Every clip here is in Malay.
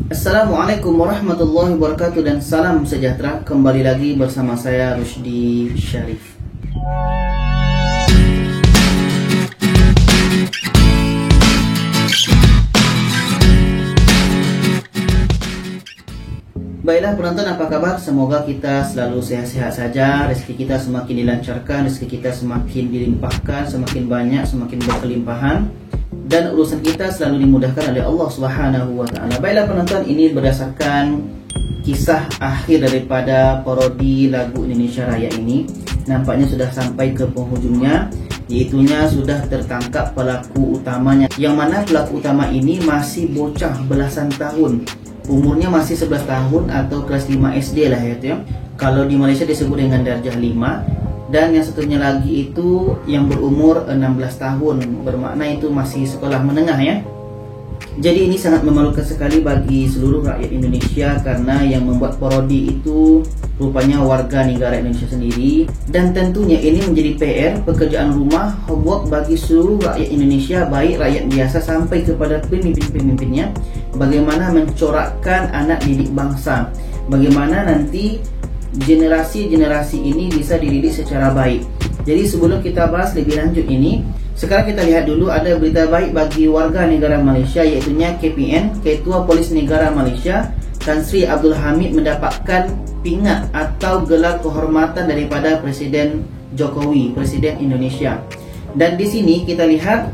Assalamualaikum warahmatullahi wabarakatuh dan salam sejahtera. Kembali lagi bersama saya Rusdi Syarif. Baiklah penonton, apa kabar? Semoga kita selalu sehat-sehat saja, rezeki kita semakin dilancarkan, rezeki kita semakin dilimpahkan, semakin banyak, semakin berkelimpahan, dan urusan kita selalu dimudahkan oleh Allah Subhanahu wa Ta'ala. Baiklah penonton, ini berdasarkan kisah akhir daripada parodi lagu Indonesia Raya ini. Nampaknya sudah sampai ke penghujungnya, yaitunya sudah tertangkap pelaku utamanya, yang mana pelaku utama ini masih bocah belasan tahun. Umurnya masih 11 tahun atau kelas 5 SD lah ya. Kalau di Malaysia disebut dengan darjah 5. Dan yang satunya lagi itu yang berumur 16 tahun, bermakna itu masih sekolah menengah ya. Jadi ini sangat memalukan sekali bagi seluruh rakyat Indonesia, karena yang membuat parodi itu rupanya warga negara Indonesia sendiri. Dan tentunya ini menjadi PR, pekerjaan rumah, homework bagi seluruh rakyat Indonesia, baik rakyat biasa sampai kepada pemimpin-pemimpinnya. Bagaimana mencorakkan anak didik bangsa, bagaimana nanti generasi-generasi ini bisa dididik secara baik. Jadi sebelum kita bahas lebih lanjut ini, sekarang kita lihat dulu ada berita baik bagi warga negara Malaysia, yaitunya KPN, Ketua Polis Negara Malaysia Tan Sri Abdul Hamid mendapatkan pingat atau gelar kehormatan daripada Presiden Jokowi, Presiden Indonesia. Dan di sini kita lihat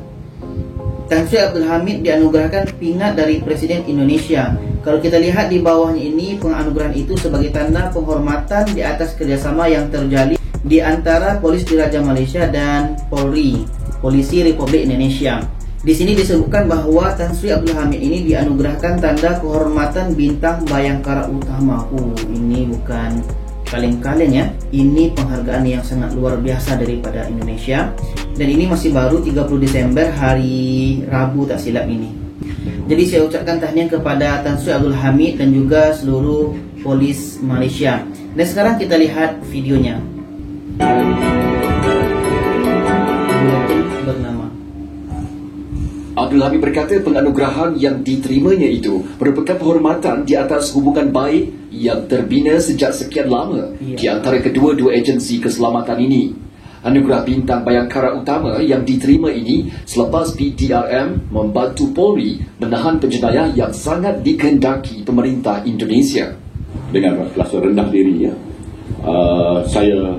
Tan Sri Abdul Hamid dianugerahkan pingat dari Presiden Indonesia. Kalau kita lihat di bawahnya ini, penganugerahan itu sebagai tanda penghormatan di atas kerjasama yang terjalin di antara Polis Diraja Malaysia dan Polri, Polisi Republik Indonesia. Di sini disebutkan bahwa Tan Sri Abdul Hamid ini dianugerahkan tanda kehormatan bintang Bayangkara Utama. Ini bukan kaleng-kaleng ya. Ini penghargaan yang sangat luar biasa daripada Indonesia. Dan ini masih baru 30 Desember, hari Rabu tak silap ini. Jadi saya ucapkan tahniah kepada Tan Sri Abdul Hamid dan juga seluruh polis Malaysia. Dan sekarang kita lihat videonya. Bernama Abdul Hamid berkata penganugerahan yang diterimanya itu merupakan penghormatan di atas hubungan baik yang terbina sejak sekian lama di antara kedua-dua agensi keselamatan ini. Anugerah bintang Bayangkara Utama yang diterima ini selepas PDRM membantu Polri menahan penjenayah yang sangat dikehendaki pemerintah Indonesia. Dengan rasa rendah diri ya, saya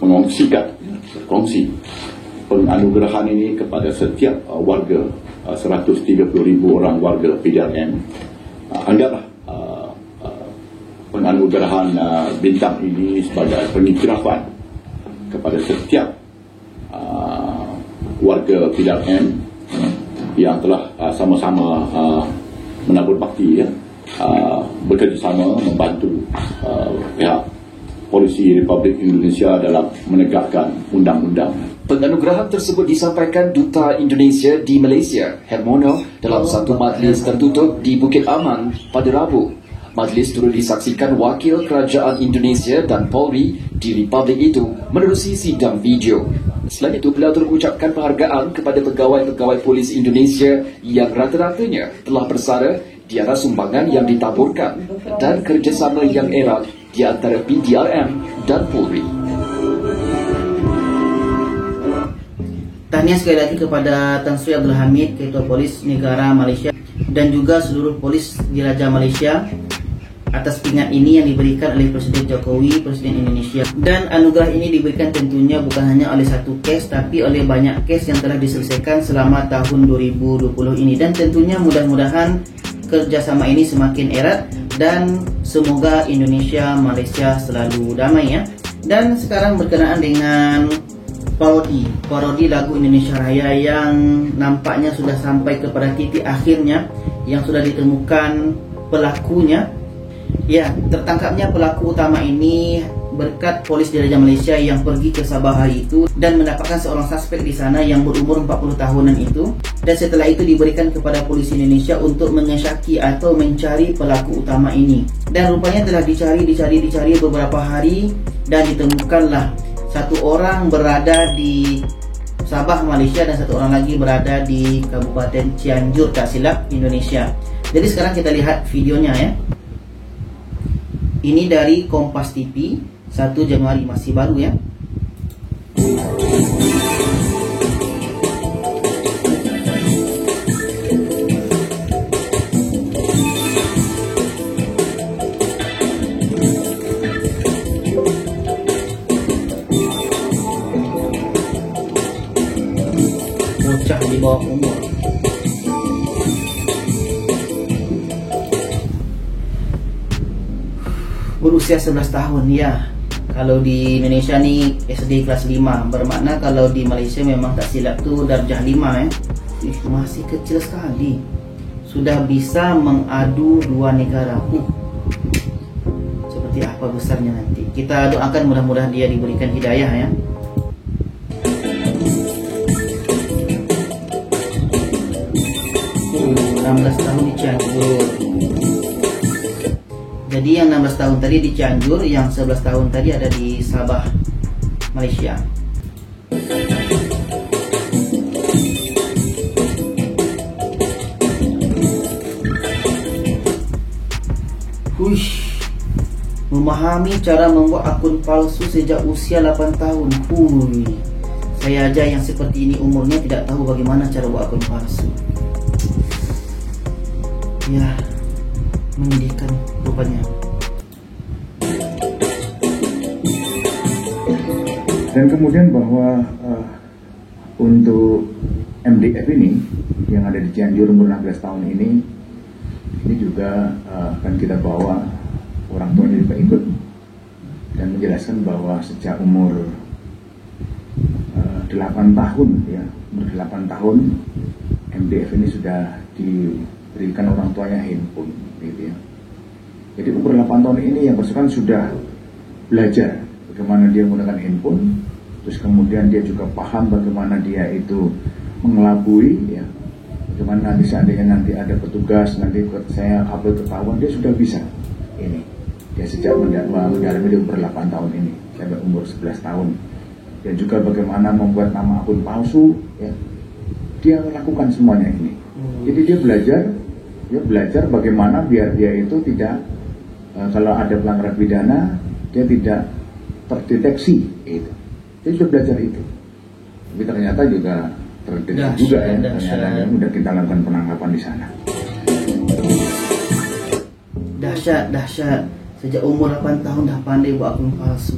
mengongsi penganugerahan ini kepada setiap warga 130,000 orang warga PDRM. Anggaplah penganugerahan bintang ini sebagai pengiktirafan kepada setiap warga PDRM yang telah sama-sama menabur bakti ya, bekerjasama membantu pihak Polisi Republik Indonesia dalam menegakkan undang-undang. Penganugerahan tersebut disampaikan Duta Indonesia di Malaysia, Hermono, dalam satu majlis tertutup di Bukit Aman pada Rabu. Majlis turut disaksikan wakil kerajaan Indonesia dan Polri di Republik itu menerusi sidang video. Selain itu, beliau turut mengucapkan penghargaan kepada pegawai-pegawai polis Indonesia yang rata-ratanya telah bersara di atas sumbangan yang ditaburkan dan kerjasama yang erat di antara PDRM dan Polri. tahniah sekali lagi kepada Tan Sri Abdul Hamid, Ketua Polis Negara Malaysia, dan juga seluruh polis Diraja Malaysia atas pingat ini yang diberikan oleh Presiden Jokowi, Presiden Indonesia. Dan anugerah ini diberikan tentunya bukan hanya oleh satu kes, tapi oleh banyak kes yang telah diselesaikan selama tahun 2020 ini. Dan tentunya mudah-mudahan kerjasama ini semakin erat dan semoga Indonesia Malaysia selalu damai ya. Dan sekarang berkenaan dengan parodi lagu Indonesia Raya yang nampaknya sudah sampai kepada titik akhirnya, yang sudah ditemukan pelakunya. Ya, tertangkapnya pelaku utama ini berkat Polis Diraja Malaysia yang pergi ke Sabah hari itu dan mendapatkan seorang suspek di sana yang berumur 40 tahunan itu. Dan setelah itu diberikan kepada polisi Indonesia untuk mengesyaki atau mencari pelaku utama ini. Dan rupanya telah dicari beberapa hari dan ditemukanlah satu orang berada di Sabah Malaysia dan 1 orang lagi berada di Kabupaten Cianjur tak silap Indonesia. Jadi sekarang kita lihat videonya ya. Ini dari Kompas TV 1 Januari, masih baru ya. Bocah di bawah umur. Berusia 11 tahun ya. Kalau di Indonesia nih SD kelas 5, bermakna kalau di Malaysia memang tak silap tuh darjah 5 ya. Masih kecil sekali. Sudah bisa mengadu 2 negara. Seperti apa besarnya nanti. Kita doakan mudah-mudahan dia diberikan hidayah ya. Oh, 16 tahun di Cianjur. Jadi yang 16 tahun tadi di Cianjur, yang 11 tahun tadi ada di Sabah, Malaysia. Memahami cara membuat akun palsu sejak usia 8 tahun. Saya aja yang seperti ini umurnya tidak tahu bagaimana cara buat akun palsu. Ya, menyedihkan rupanya. Dan kemudian bahwa untuk MDF ini yang ada di Cianjur umur 16 tahun ini juga akan kita bawa orang tuanya juga ikut dan menjelaskan bahwa sejak umur 8 tahun ya, umur 8 tahun MDF ini sudah diberikan orang tuanya handphone gitu ya. Jadi umur 8 tahun ini yang bersangkutan sudah belajar bagaimana dia menggunakan handphone, terus kemudian dia juga paham bagaimana dia itu mengelabui ya, bagaimana nanti seandainya nanti ada petugas, nanti saya upload ketahuan, dia sudah bisa ini. Dia sejak mendalami di umur 8 tahun ini sampai umur 11 tahun. Dan juga bagaimana membuat nama akun palsu ya. Dia melakukan semuanya ini. Jadi dia belajar bagaimana biar dia itu tidak kalau ada pelanggaran pidana dia tidak terdeteksi itu. Dia sudah belajar itu. Tapi ternyata juga terdeteksi juga ya. Ternyata sudah kita lakukan penangkapan di sana. Dahsyat. Sejak umur 8 tahun dah pandai buat akun palsu.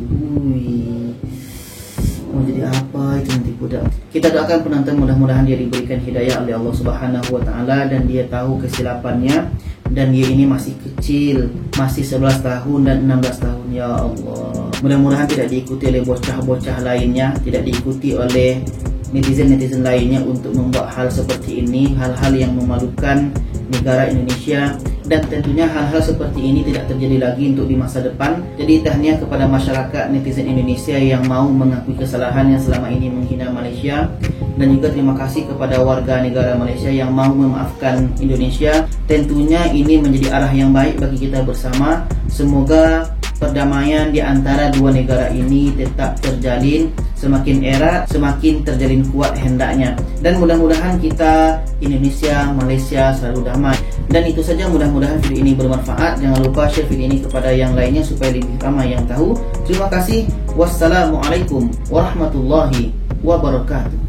Mau jadi apa itu nanti budak. Kita doakan penonton mudah-mudahan dia diberikan hidayah oleh Allah Subhanahu wa taala dan dia tahu kesilapannya, dan dia ini masih kecil, masih 11 tahun dan 16 tahun ya Allah. Mudah-mudahan tidak diikuti oleh bocah-bocah lainnya, tidak diikuti oleh netizen-netizen lainnya untuk membuat hal seperti ini, hal-hal yang memalukan negara Indonesia. Dan tentunya hal-hal seperti ini tidak terjadi lagi untuk di masa depan. Jadi tahniah kepada masyarakat netizen Indonesia yang mau mengakui kesalahan yang selama ini menghina Malaysia. Dan juga terima kasih kepada warga negara Malaysia yang mau memaafkan Indonesia. Tentunya ini menjadi arah yang baik bagi kita bersama. Semoga perdamaian di antara dua negara ini tetap terjalin, semakin erat, semakin terjalin kuat hendaknya. Dan mudah-mudahan kita Indonesia, Malaysia selalu damai. Dan itu saja, mudah-mudahan video ini bermanfaat. Jangan lupa share video ini kepada yang lainnya supaya lebih ramai yang tahu. Terima kasih. Wassalamualaikum warahmatullahi wabarakatuh.